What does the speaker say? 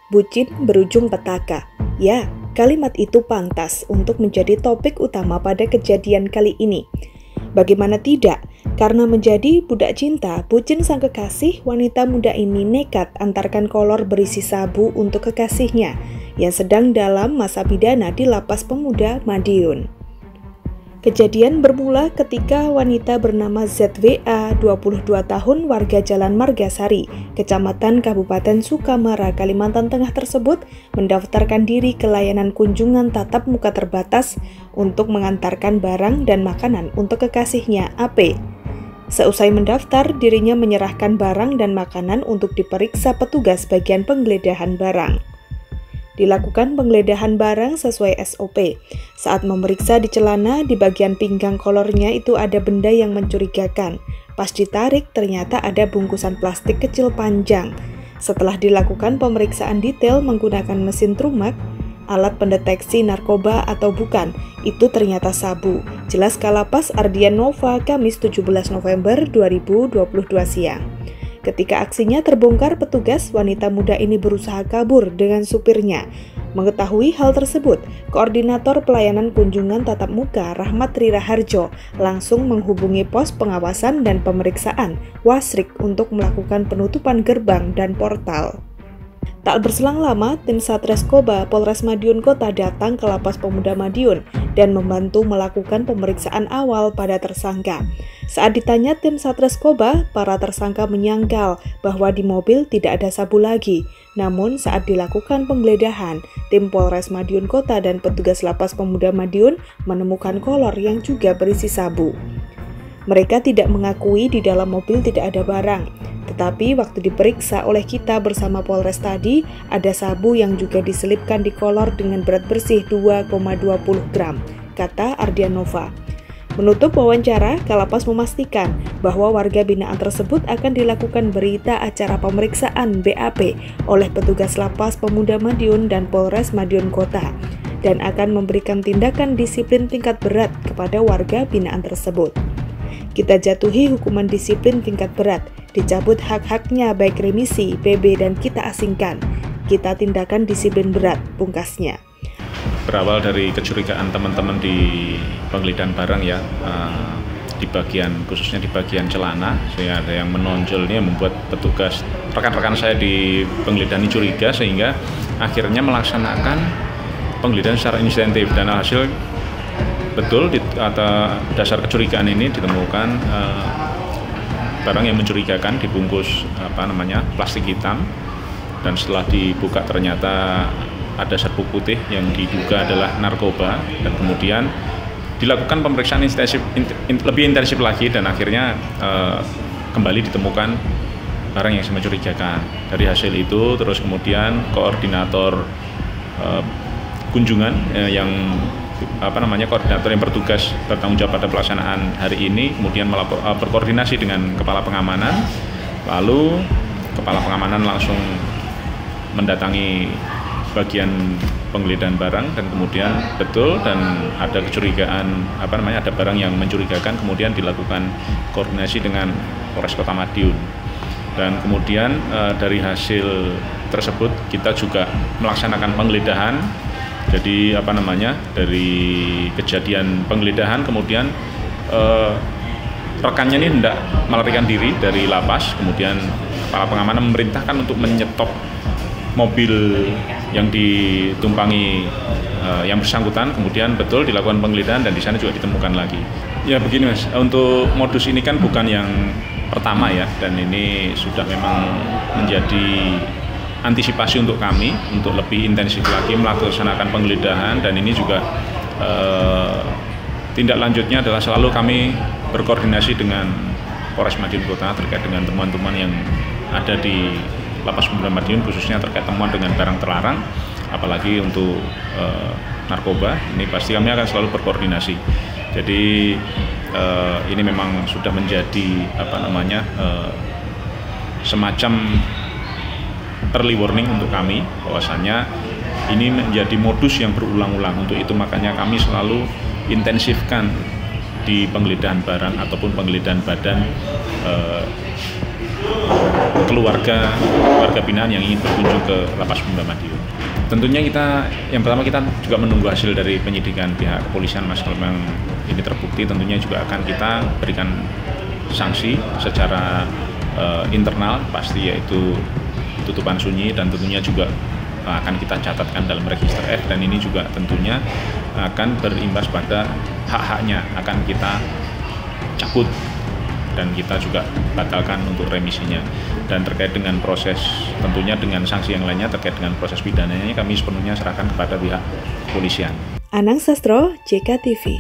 Bucin berujung petaka. Ya, kalimat itu pantas untuk menjadi topik utama pada kejadian kali ini. Bagaimana tidak? Karena menjadi budak cinta, bucin sang kekasih, wanita muda ini nekat antarkan kolor berisi sabu untuk kekasihnya yang sedang dalam masa pidana di Lapas Pemuda Madiun. Kejadian bermula ketika wanita bernama ZWA, 22 tahun, warga Jalan Margasari, Kecamatan Kabupaten Sukamara, Kalimantan Tengah tersebut mendaftarkan diri ke layanan kunjungan tatap muka terbatas untuk mengantarkan barang dan makanan untuk kekasihnya, AP. Seusai mendaftar, dirinya menyerahkan barang dan makanan untuk diperiksa petugas bagian penggeledahan barang. Dilakukan penggeledahan barang sesuai SOP. Saat memeriksa di celana, di bagian pinggang kolornya itu ada benda yang mencurigakan. Pas ditarik, ternyata ada bungkusan plastik kecil panjang. Setelah dilakukan pemeriksaan detail menggunakan mesin trumak, alat pendeteksi narkoba atau bukan, itu ternyata sabu. Jelas Kalapas Ardian Nova, Kamis 17 November 2022 siang. Ketika aksinya terbongkar petugas, wanita muda ini berusaha kabur dengan supirnya. Mengetahui hal tersebut, Koordinator Pelayanan Kunjungan Tatap Muka Rahmat Rira Harjo langsung menghubungi pos pengawasan dan pemeriksaan Wasrik untuk melakukan penutupan gerbang dan portal. Tak berselang lama, tim Satreskoba Polres Madiun Kota datang ke Lapas Pemuda Madiun dan membantu melakukan pemeriksaan awal pada tersangka. Saat ditanya tim Satreskoba, para tersangka menyangkal bahwa di mobil tidak ada sabu lagi. Namun saat dilakukan penggeledahan, tim Polres Madiun Kota dan petugas Lapas Pemuda Madiun menemukan kolor yang juga berisi sabu. Mereka tidak mengakui di dalam mobil tidak ada barang. Tetapi waktu diperiksa oleh kita bersama Polres tadi, ada sabu yang juga diselipkan di kolor dengan berat bersih 2,20 gram, kata Ardian Nova. Menutup wawancara, Kalapas memastikan bahwa warga binaan tersebut akan dilakukan berita acara pemeriksaan BAP oleh petugas Lapas Pemuda Madiun dan Polres Madiun Kota, dan akan memberikan tindakan disiplin tingkat berat kepada warga binaan tersebut. Kita jatuhi hukuman disiplin tingkat berat, dicabut hak-haknya baik remisi, PB, dan kita asingkan. Kita tindakan disiplin berat, pungkasnya. Berawal dari kecurigaan teman-teman di penggeledahan barang ya, di bagian khususnya di bagian celana, sehingga ada yang menonjol ini yang membuat petugas rekan-rekan saya di penggeledahan ini curiga, sehingga akhirnya melaksanakan penggeledahan secara insentif, dan hasil betul atas dasar kecurigaan ini ditemukan barang yang mencurigakan dibungkus plastik hitam, dan setelah dibuka ternyata ada serbuk putih yang diduga adalah narkoba, dan kemudian dilakukan pemeriksaan lebih intensif lagi, dan akhirnya kembali ditemukan barang yang mencurigakan. Dari hasil itu terus kemudian koordinator kunjungan koordinator yang bertugas bertanggung jawab pada pelaksanaan hari ini kemudian berkoordinasi dengan kepala pengamanan, lalu kepala pengamanan langsung mendatangi bagian penggeledahan barang, dan kemudian betul dan ada kecurigaan ada barang yang mencurigakan, kemudian dilakukan koordinasi dengan Polres Kota Madiun, dan kemudian dari hasil tersebut kita juga melaksanakan penggeledahan. Jadi dari kejadian penggeledahan kemudian rekannya ini hendak melarikan diri dari lapas, kemudian kepala pengamanan memerintahkan untuk menyetop mobil yang ditumpangi yang bersangkutan, kemudian betul dilakukan penggeledahan dan di sana juga ditemukan lagi. Ya begini Mas, untuk modus ini kan bukan yang pertama ya, dan ini sudah memang menjadi antisipasi untuk kami untuk lebih intensif lagi melaksanakan penggeledahan, dan ini juga tindak lanjutnya adalah selalu kami berkoordinasi dengan Polres Madiun Kota terkait dengan temuan-temuan yang ada di Lapas Pemuda Madiun, khususnya terkait temuan dengan barang terlarang, apalagi untuk narkoba. Ini pasti kami akan selalu berkoordinasi. Jadi ini memang sudah menjadi semacam early warning untuk kami bahwasannya ini menjadi modus yang berulang-ulang. Untuk itu makanya kami selalu intensifkan di penggeledahan barang ataupun penggeledahan badan keluarga binaan yang ingin berkunjung ke Lapas Bunda Madiun. Tentunya yang pertama kita juga menunggu hasil dari penyidikan pihak kepolisian, Mas. Kalau memang ini terbukti, tentunya juga akan kita berikan sanksi secara internal, pasti yaitu tutupan sunyi, dan tentunya juga akan kita catatkan dalam register F, dan ini juga tentunya akan berimbas pada hak-haknya akan kita cabut dan kita juga batalkan untuk remisinya. Dan terkait dengan proses, tentunya dengan sanksi yang lainnya terkait dengan proses pidananya, kami sepenuhnya serahkan kepada pihak kepolisian. Anang Sastro, JKTV.